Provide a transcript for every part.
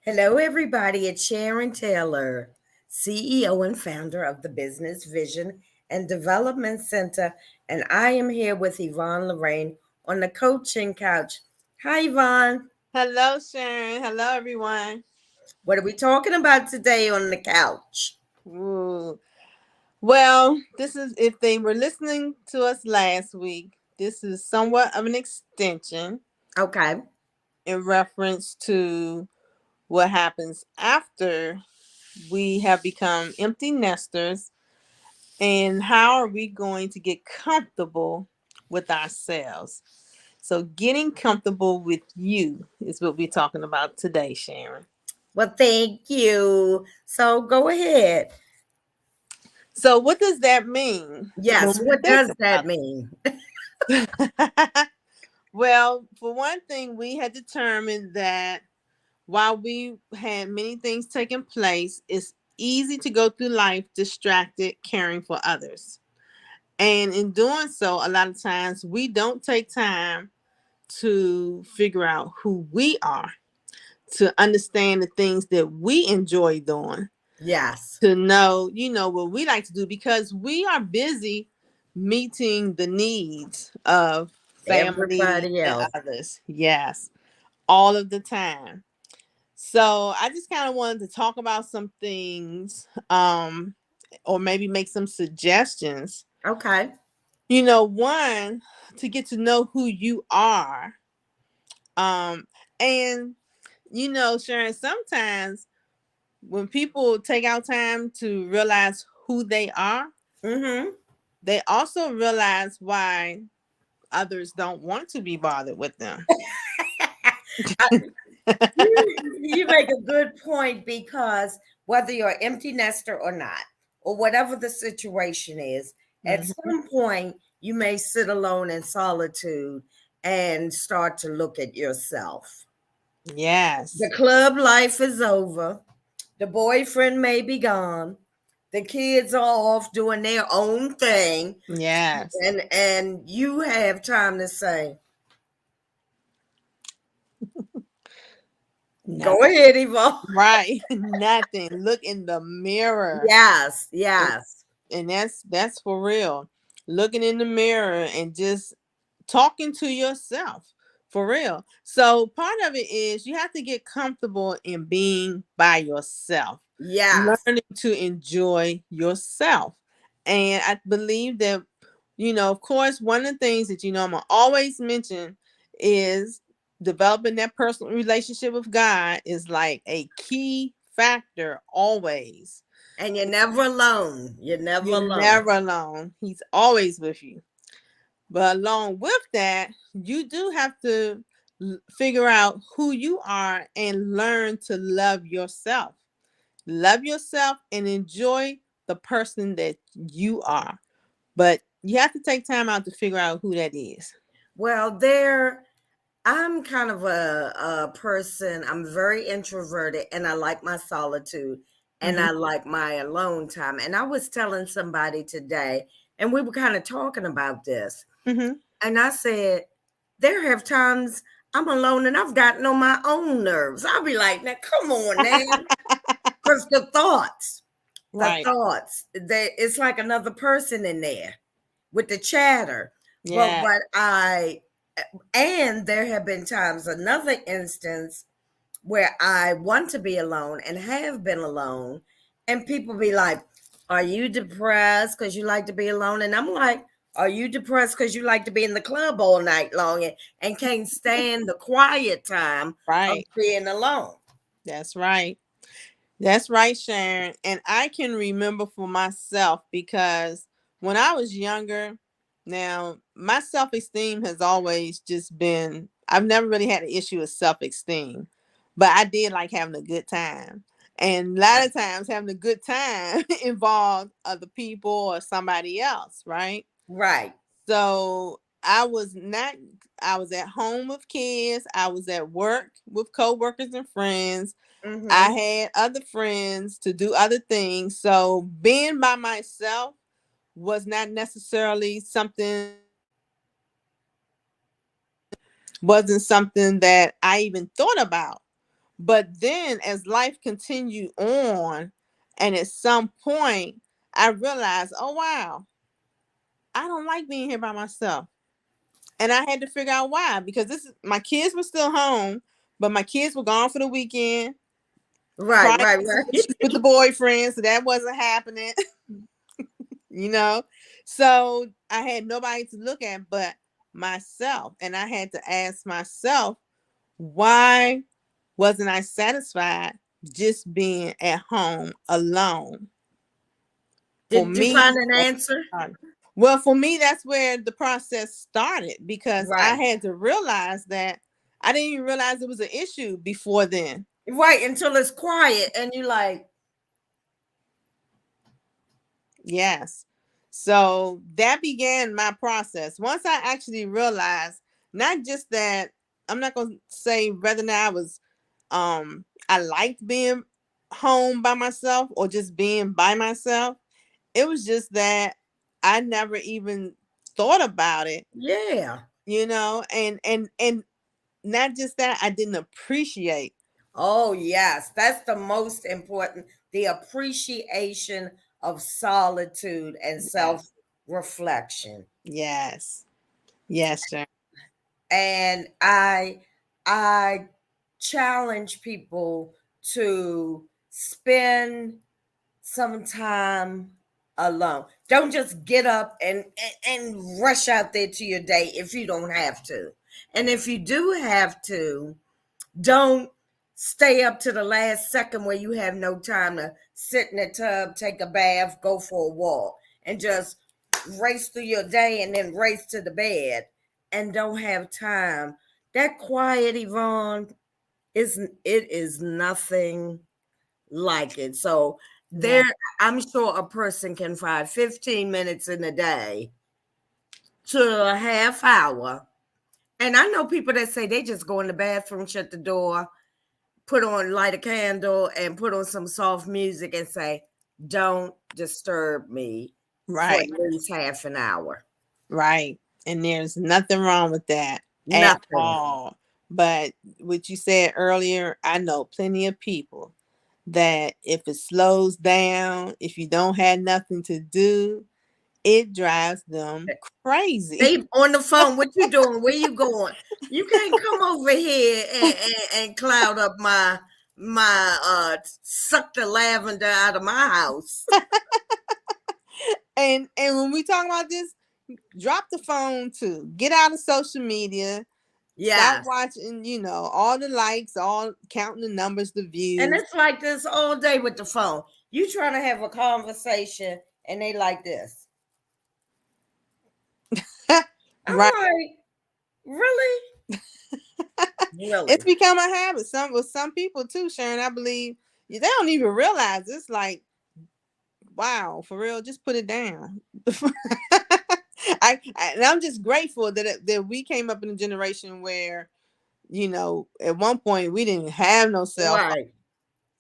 Hello, everybody. It's Sharon Taylor, CEO and founder of the Business Vision and Development Center, and I am here with Yvonne Lorraine on the coaching couch. Hi, Yvonne. Hello, Sharon. Hello, everyone. What are we talking about today on the couch? Ooh. Well, this is if they were listening to us last week, this is somewhat of an extension Okay. in reference to what happens after we have become empty nesters and how are we going to get comfortable with ourselves. So, getting comfortable with you is what we're talking about today, Sharon. Well, thank you. So go ahead. So, what does that mean when Yes. we What think does that mean? about Well, for one thing, we had determined that while we had many things taking place, it's easy to go through life distracted, caring for others. And in doing so, a lot of times we don't take time to figure out who we are, to understand the things that we enjoy doing, Yes. to know, what we like to do because we are busy meeting the needs of family Everybody and else. others. Yes, all of the time. So I just kind of wanted to talk about some things, or maybe make some suggestions. Okay. One, to get to know who you are. And Sharon, sometimes when people take out time to realize who they are, Mm-hmm. they also realize why others don't want to be bothered with them. You make a good point because whether you're an empty nester or not, or whatever the situation is, at Mhm. some point you may sit alone in solitude and start to look at yourself. The Yes. club life is over. The boyfriend may be gone. The kids are off doing their own thing. Yes. And you have time to say, go Nothing. ahead, Yvonne. Right. Nothing. Look in the mirror. Yes, And, yes. and that's for real. Looking in the mirror and just talking to yourself. For real. So part of it is you have to get comfortable in being by yourself. Yes. Learning to enjoy yourself. And I believe that, of course, one of the things that I'm gonna always mention is developing that personal relationship with God is like a key factor always. And you're never alone. You're never You're alone. never alone. He's always with you. But along with that, you do have to figure out who you are and learn to love yourself. Love yourself and enjoy the person that you are. But you have to take time out to figure out who that is. Well, I'm kind of a person, I'm very introverted and I like my solitude and Mm-hmm. I like my alone time. And I was telling somebody today, and we were kind of talking about this. Mm-hmm. And I said, there have times I'm alone and I've gotten on my own nerves. I'll be like, now come on now. Because the Right. thoughts, it's like another person in there with the chatter. But Yeah. what I and there have been times, another instance where I want to be alone and have been alone, and people be like, are you depressed because you like to be alone? And I'm like, are you depressed because you like to be in the club all night long and can't stand the quiet time of Right. being alone? That's right. That's right, Sharon. And I can remember for myself because when I was younger, now my self esteem has always just been, I've never really had an issue with self esteem, but I did like having a good time. And a lot of times having a good time involved other people or somebody else, right? Right. So I was at home with kids, I was at work with coworkers and friends. I Mm-hmm. had other friends to do other things. So being by myself was not necessarily wasn't something that I even thought about. But then as life continued on, and at some point, I realized, oh, wow, I don't like being here by myself. And I had to figure out why, because my kids were still home, but my kids were gone for the weekend. Right, Probably right, had some right. issues with the boyfriend, so that wasn't happening, you know. So I had nobody to look at but myself, and I had to ask myself, why wasn't I satisfied just being at home alone? For Did you me, find an answer? well, for me, that's where the process started, because I Right. had to realize that I didn't even realize it was an issue before then. Right, until it's quiet and you like, Yes. So that began my process. Once I actually realized, not just that, I'm not going to say whether or not I liked being home by myself or just being by myself. It was just that I never even thought about it, yeah. and not just that, I didn't appreciate. Oh, yes. That's the most important. The appreciation of solitude and Yes. self reflection. Yes. Yes, sir. And I challenge people to spend some time alone. Don't just get up and rush out there to your day if you don't have to. And if you do have to, don't stay up to the last second where you have no time to sit in the tub, take a bath, go for a walk, and just race through your day and then race to the bed and don't have time. That quiet, Yvonne, is nothing like it. So Yeah. there, I'm sure a person can find 15 minutes in a day to a half hour. And I know people that say they just go in the bathroom, shut the door, put on, light a candle, and put on some soft music and say, "Don't disturb me for at Right. least half an hour." Right. And there's nothing wrong with that at Nothing. all. But what you said earlier, I know plenty of people that if it slows down, if you don't have nothing to do, it drives them crazy. They on the phone. What you doing? Where you going? You can't come over here and cloud up my suck the lavender out of my house. And when we talk about this, drop the phone too. Get out of social media. Stop Yes. watching, all the likes, all counting the numbers, the And views. it's like this all day with the phone. You trying to have a conversation and they like this. I'm Right. like, really? It's Really? become a habit. Some people too, Sharon. I believe they don't even realize it's like, wow, for real. Just put it down. And I'm just grateful that we came up in a generation where at one point we didn't have no cell phone. Right.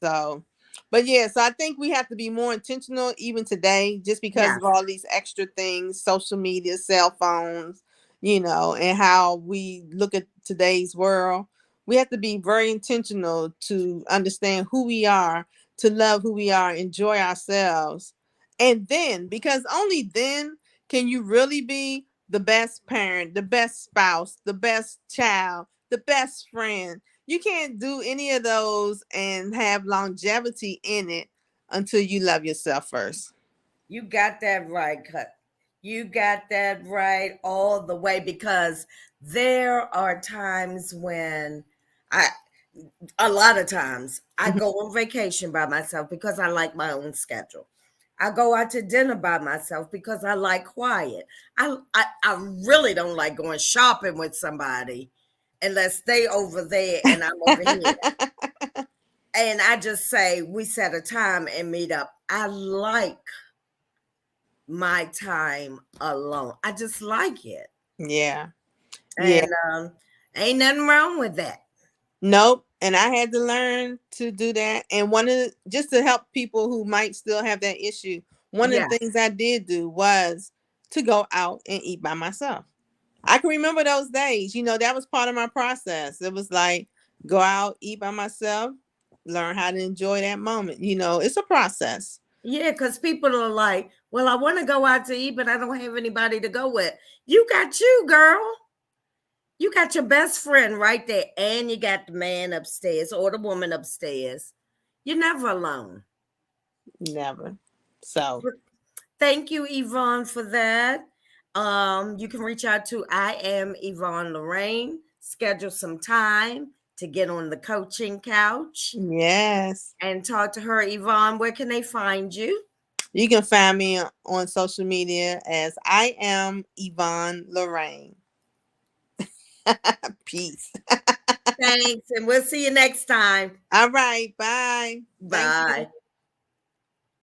So, but yeah, so I think we have to be more intentional even today, just because of Yes. all these extra things, social media, cell phones, and how we look at today's world. We have to be very intentional to understand who we are, to love who we are, enjoy ourselves. And then, because only then can you really be the best parent, the best spouse, the best child, the best friend. You can't do any of those and have longevity in it until you love yourself first. You got that right, cut. You got that right all the way because there are times when I a lot of times I Mhm. go on vacation by myself because I like my own schedule. I go out to dinner by myself because I like quiet. I really don't like going shopping with somebody unless they over there and I'm over here. And I just say we set a time and meet up. I like my time alone. I just like it. Yeah. Yeah. And ain't nothing wrong with that. Nope. And I had to learn to do that. And just to help people who might still have that issue, one of the Yes. things I did do was to go out and eat by myself. I can remember those days. That was part of my process. It was like go out, eat by myself, learn how to enjoy that moment. It's a process. Yeah, because people are like, well, I want to go out to eat, but I don't have anybody to go with. You got you, girl. You got your best friend right there, and you got the man upstairs or the woman upstairs. You're never alone. Never. So, Thank you, Yvonne, for that. You can reach out to I am Yvonne Lorraine. Schedule some time to get on the coaching couch yes. and talk to her. Yvonne, where can they find you? You can find me on social media as I am Yvonne Lorraine. Peace. Thanks, and we'll see you next time. All right. Bye. Thank Bye. you.